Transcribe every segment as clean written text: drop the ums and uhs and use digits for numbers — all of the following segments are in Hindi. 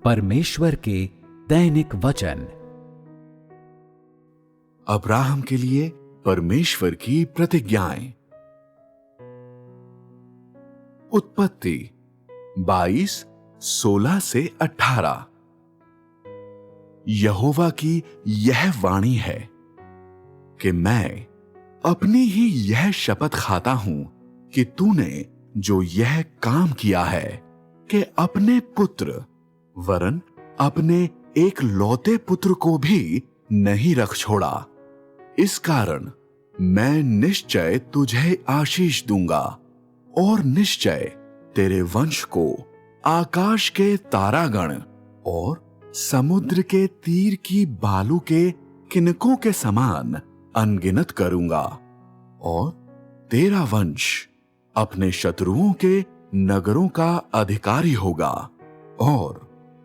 परमेश्वर के दैनिक वचन। अब्राहम के लिए परमेश्वर की प्रतिज्ञाएं। उत्पत्ति 22:16 से 18। यहोवा की यह वाणी है कि मैं अपनी ही यह शपथ खाता हूं कि तूने जो यह काम किया है कि अपने पुत्र वरन अपने एक लौते पुत्र को भी नहीं रख छोड़ा, इस कारण मैं निश्चय तुझे आशीष दूंगा और निश्चय तेरे वंश को आकाश के तारागण और समुद्र के तीर की बालू के किनकों के समान अनगिनत करूंगा, और तेरा वंश अपने शत्रुओं के नगरों का अधिकारी होगा, और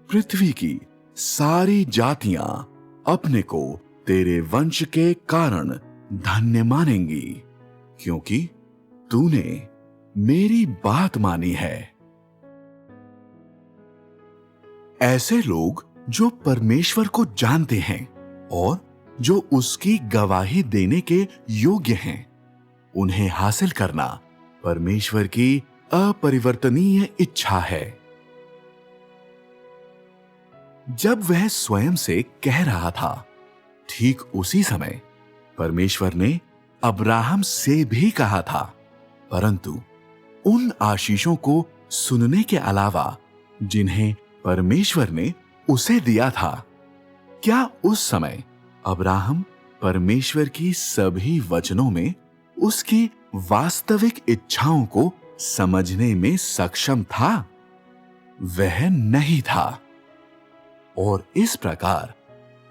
पृथ्वी की सारी जातियां अपने को तेरे वंश के कारण धन्य मानेंगी, क्योंकि तूने मेरी बात मानी है। ऐसे लोग जो परमेश्वर को जानते हैं और जो उसकी गवाही देने के योग्य हैं, उन्हें हासिल करना परमेश्वर की अपरिवर्तनीय इच्छा है। जब वह स्वयं से कह रहा था, ठीक उसी समय परमेश्वर ने अब्राहम से भी कहा था, परंतु उन आशीषों को सुनने के अलावा जिन्हें परमेश्वर ने उसे दिया था, क्या उस समय अब्राहम परमेश्वर की सभी वचनों में उसकी वास्तविक इच्छाओं को समझने में सक्षम था? वह नहीं था। और इस प्रकार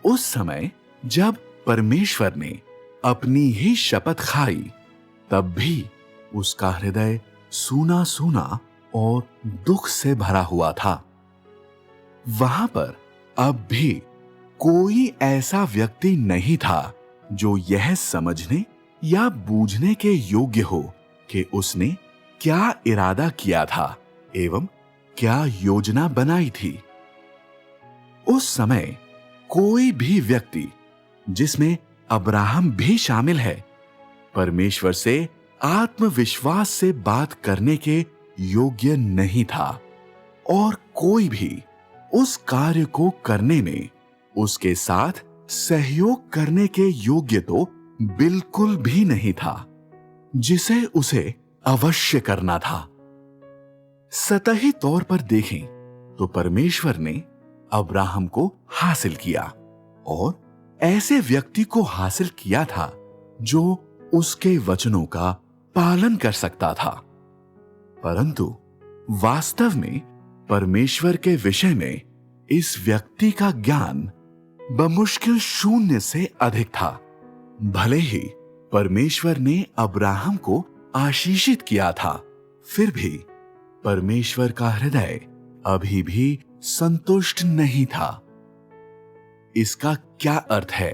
उस समय जब परमेश्वर ने अपनी ही शपथ खाई, तब भी उसका हृदय सूना सूना और दुख से भरा हुआ था। वहां पर अब भी कोई ऐसा व्यक्ति नहीं था जो यह समझने या बूझने के योग्य हो कि उसने क्या इरादा किया था एवं क्या योजना बनाई थी। उस समय कोई भी व्यक्ति, जिसमें अब्राहम भी शामिल है, परमेश्वर से आत्मविश्वास से बात करने के योग्य नहीं था, और कोई भी उस कार्य को करने में उसके साथ सहयोग करने के योग्य तो बिल्कुल भी नहीं था, जिसे उसे अवश्य करना था। सतही तौर पर देखें तो परमेश्वर ने अब्राहम को हासिल किया, और ऐसे व्यक्ति को हासिल किया था जो उसके वचनों का पालन कर सकता था। परंतु वास्तव में परमेश्वर के विषय में इस व्यक्ति का ज्ञान बमुश्किल शून्य से अधिक था। भले ही परमेश्वर ने अब्राहम को आशीषित किया था, फिर भी परमेश्वर का हृदय अभी भी संतुष्ट नहीं था। इसका क्या अर्थ है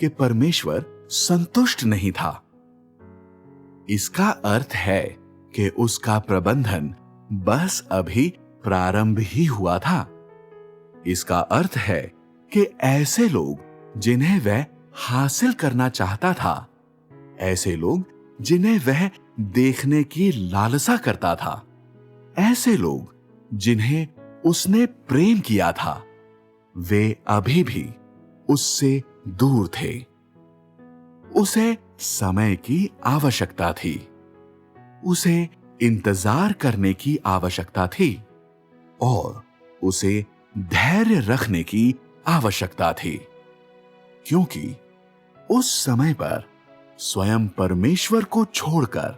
कि परमेश्वर संतुष्ट नहीं था? इसका अर्थ है कि उसका प्रबंधन बस अभी प्रारंभ ही हुआ था। इसका अर्थ है कि ऐसे लोग जिन्हें वह हासिल करना चाहता था, ऐसे लोग जिन्हें वह देखने की लालसा करता था, ऐसे लोग जिन्हें उसने प्रेम किया था, वे अभी भी उससे दूर थे। उसे समय की आवश्यकता थी, उसे इंतजार करने की आवश्यकता थी, और उसे धैर्य रखने की आवश्यकता थी, क्योंकि उस समय पर स्वयं परमेश्वर को छोड़कर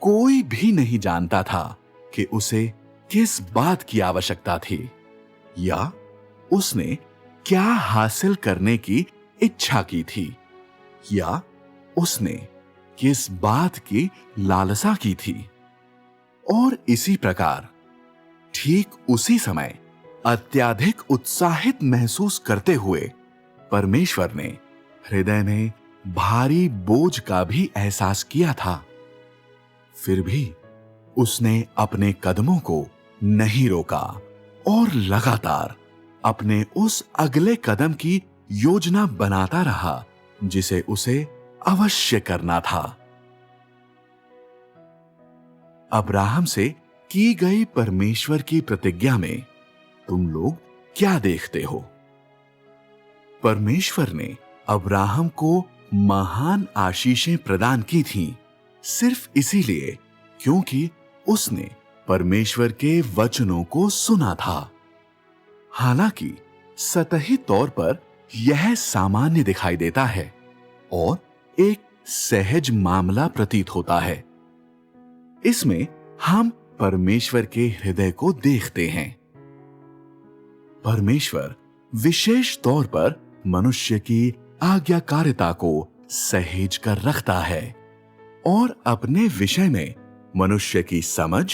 कोई भी नहीं जानता था कि उसे किस बात की आवश्यकता थी, या उसने क्या हासिल करने की इच्छा की थी, या उसने किस बात की लालसा की थी। और इसी प्रकार ठीक उसी समय अत्यधिक उत्साहित महसूस करते हुए परमेश्वर ने हृदय में भारी बोझ का भी एहसास किया था। फिर भी उसने अपने कदमों को नहीं रोका और लगातार अपने उस अगले कदम की योजना बनाता रहा जिसे उसे अवश्य करना था। अब्राहम से की गई परमेश्वर की प्रतिज्ञा में तुम लोग क्या देखते हो? परमेश्वर ने अब्राहम को महान आशीषें प्रदान की थीं, सिर्फ इसीलिए क्योंकि उसने परमेश्वर के वचनों को सुना था। हालांकि सतही तौर पर यह सामान्य दिखाई देता है और एक सहज मामला प्रतीत होता है। इसमें हम परमेश्वर के हृदय को देखते हैं। परमेश्वर विशेष तौर पर मनुष्य की आज्ञाकारिता को सहेज कर रखता है और अपने विषय में मनुष्य की समझ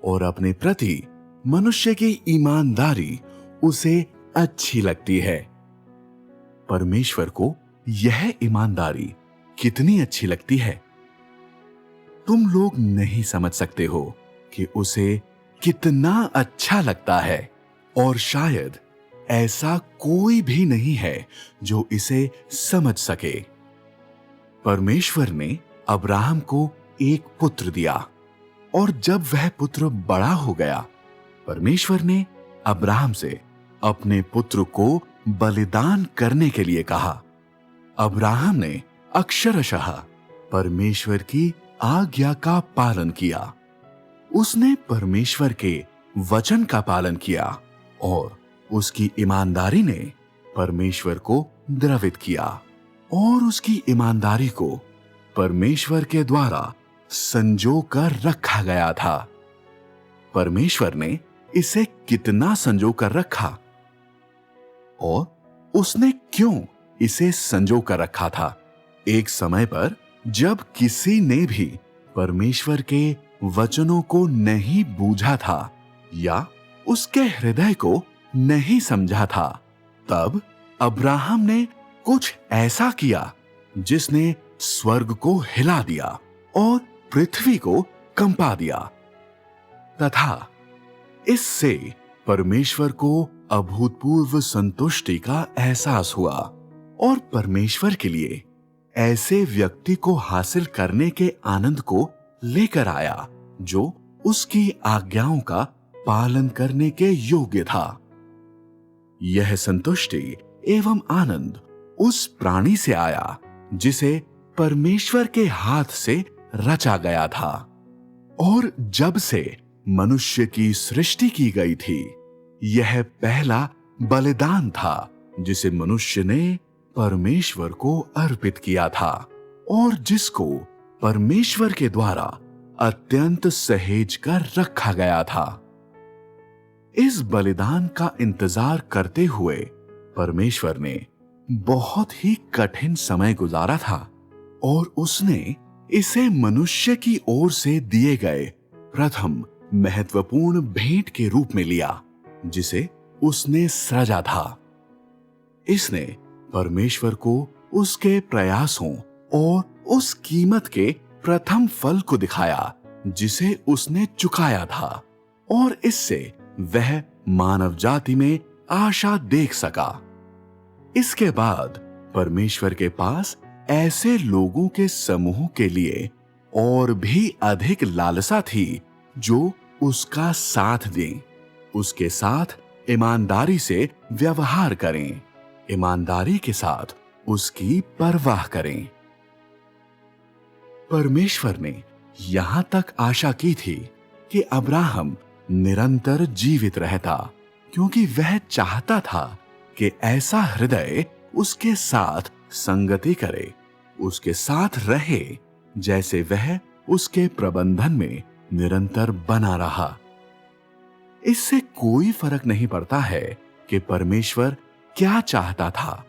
और अपने प्रति मनुष्य की ईमानदारी उसे अच्छी लगती है। परमेश्वर को यह ईमानदारी कितनी अच्छी लगती है, तुम लोग नहीं समझ सकते हो कि उसे कितना अच्छा लगता है, और शायद ऐसा कोई भी नहीं है जो इसे समझ सके। परमेश्वर ने अब्राहम को एक पुत्र दिया और जब वह पुत्र बड़ा हो गया, परमेश्वर ने अब्राहम से अपने पुत्र को बलिदान करने के लिए कहा। अब्राहम ने अक्षरशः परमेश्वर की आज्ञा का पालन किया। उसने परमेश्वर के वचन का पालन किया और उसकी ईमानदारी ने परमेश्वर को द्रवित किया और उसकी ईमानदारी को परमेश्वर के द्वारा संजो कर रखा गया था। परमेश्वर ने इसे कितना संजो कर रखा और उसने क्यों इसे संजो कर रखा था? एक समय पर जब किसी ने भी परमेश्वर के वचनों को नहीं बूझा था या उसके हृदय को नहीं समझा था, तब अब्राहम ने कुछ ऐसा किया जिसने स्वर्ग को हिला दिया और पृथ्वी को कंपा दिया, तथा इससे परमेश्वर को अभूतपूर्व संतुष्टि का एहसास हुआ और परमेश्वर के लिए ऐसे व्यक्ति को हासिल करने के आनंद को लेकर आया जो उसकी आज्ञाओं का पालन करने के योग्य था। यह संतुष्टि एवं आनंद उस प्राणी से आया जिसे परमेश्वर के हाथ से रचा गया था, और जब से मनुष्य की सृष्टि की गई थी, यह पहला बलिदान था जिसे मनुष्य ने परमेश्वर को अर्पित किया था और जिसको परमेश्वर के द्वारा अत्यंत सहेज कर रखा गया था। इस बलिदान का इंतजार करते हुए परमेश्वर ने बहुत ही कठिन समय गुजारा था और उसने इसे मनुष्य की ओर से दिए गए प्रथम महत्वपूर्ण भेंट के रूप में लिया जिसे उसने सृजा था। इसने परमेश्वर को उसके प्रयासों और उस कीमत के प्रथम फल को दिखाया जिसे उसने चुकाया था, और इससे वह मानव जाति में आशा देख सका। इसके बाद परमेश्वर के पास ऐसे लोगों के समूह के लिए और भी अधिक लालसा थी जो उसका साथ दें, उसके साथ ईमानदारी से व्यवहार करें, ईमानदारी के साथ उसकी परवाह करें। परमेश्वर ने यहां तक आशा की थी कि अब्राहम निरंतर जीवित रहता, क्योंकि वह चाहता था कि ऐसा हृदय उसके साथ संगति करे, उसके साथ रहे जैसे वह उसके प्रबंधन में निरंतर बना रहा। इससे कोई फर्क नहीं पड़ता है कि परमेश्वर क्या चाहता था।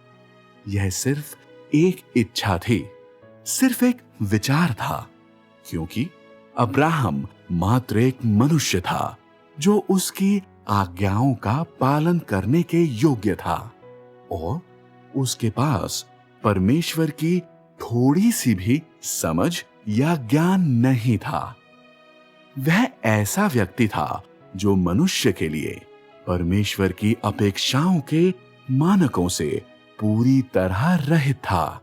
यह सिर्फ एक इच्छा थी, सिर्फ एक विचार था, क्योंकि अब्राहम मात्र एक मनुष्य था जो उसकी आज्ञाओं का पालन करने के योग्य था, और उसके पास परमेश्वर की थोड़ी सी भी समझ या ज्ञान नहीं था। वह ऐसा व्यक्ति था जो मनुष्य के लिए परमेश्वर की अपेक्षाओं के मानकों से पूरी तरह रहित था।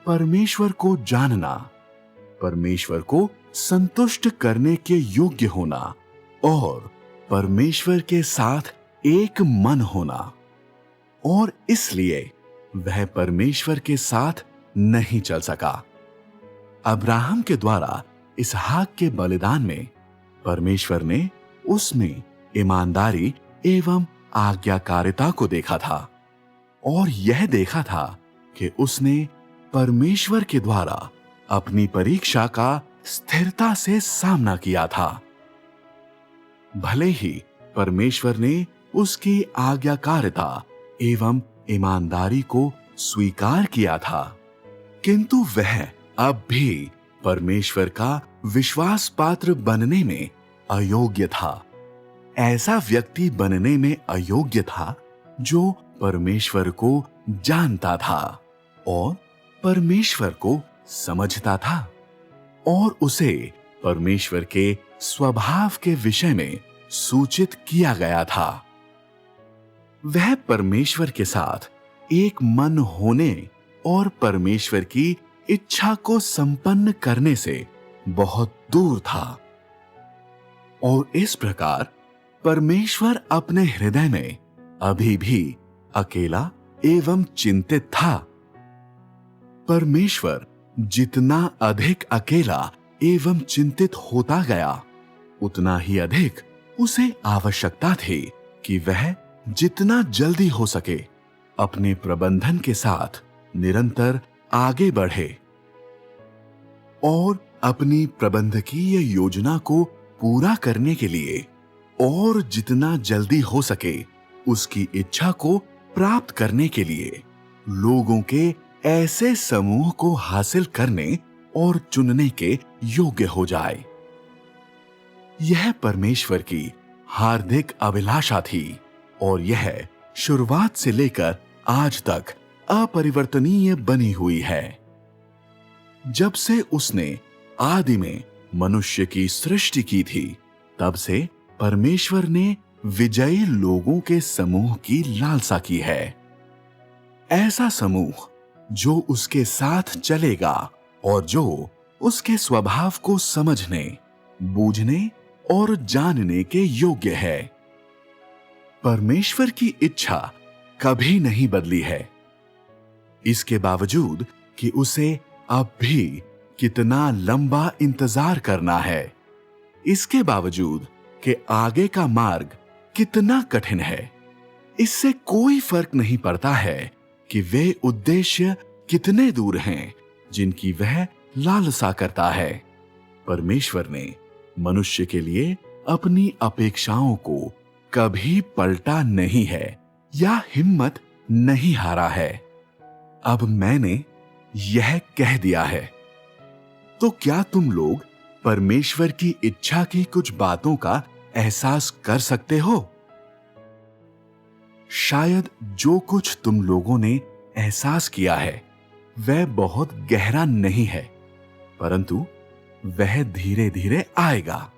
परमेश्वर को जानना, परमेश्वर को संतुष्ट करने के योग्य होना और परमेश्वर के साथ एक मन होना, और इसलिए वह परमेश्वर के साथ नहीं चल सका। अब्राहम के द्वारा इसहाक के बलिदान में परमेश्वर ने उसमें ईमानदारी एवं आज्ञाकारिता को देखा था और यह देखा था कि उसने परमेश्वर के द्वारा अपनी परीक्षा का स्थिरता से सामना किया था। भले ही परमेश्वर ने उसकी आज्ञाकारिता एवं ईमानदारी को स्वीकार किया था, किंतु वह अब भी परमेश्वर का विश्वास पात्र बनने में अयोग्य था। ऐसा व्यक्ति बनने में अयोग्य था जो परमेश्वर को जानता था और परमेश्वर को समझता था और उसे परमेश्वर के स्वभाव के विषय में सूचित किया गया था। वह परमेश्वर के साथ एक मन होने और परमेश्वर की इच्छा को संपन्न करने से बहुत दूर था और इस प्रकार परमेश्वर अपने हृदय में अभी भी अकेला एवं चिंतित था। परमेश्वर जितना अधिक अकेला एवं चिंतित होता गया, उतना ही अधिक उसे आवश्यकता थी कि वह जितना जल्दी हो सके अपने प्रबंधन के साथ निरंतर आगे बढ़े और अपनी प्रबंधकीय योजना को पूरा करने के लिए और जितना जल्दी हो सके उसकी इच्छा को प्राप्त करने के लिए लोगों के ऐसे समूह को हासिल करने और चुनने के योग्य हो जाए। यह परमेश्वर की हार्दिक अभिलाषा थी और यह शुरुआत से लेकर आज तक अपरिवर्तनीय बनी हुई है। जब से उसने आदि में मनुष्य की सृष्टि की थी, तब से परमेश्वर ने विजयी लोगों के समूह की लालसा की है। ऐसा समूह जो उसके साथ चलेगा और जो उसके स्वभाव को समझने, बूझने और जानने के योग्य है। परमेश्वर की इच्छा कभी नहीं बदली है। इसके बावजूद कि उसे अब भी कितना लंबा इंतजार करना है, इसके बावजूद कि आगे का मार्ग कितना कठिन है, इससे कोई फर्क नहीं पड़ता है कि वे उद्देश्य कितने दूर हैं जिनकी वह लालसा करता है। परमेश्वर ने मनुष्य के लिए अपनी अपेक्षाओं को कभी पलटा नहीं है या हिम्मत नहीं हारा है। अब मैंने यह कह दिया है, तो क्या तुम लोग परमेश्वर की इच्छा की कुछ बातों का एहसास कर सकते हो? शायद जो कुछ तुम लोगों ने एहसास किया है वह बहुत गहरा नहीं है, परंतु वह धीरे धीरे आएगा।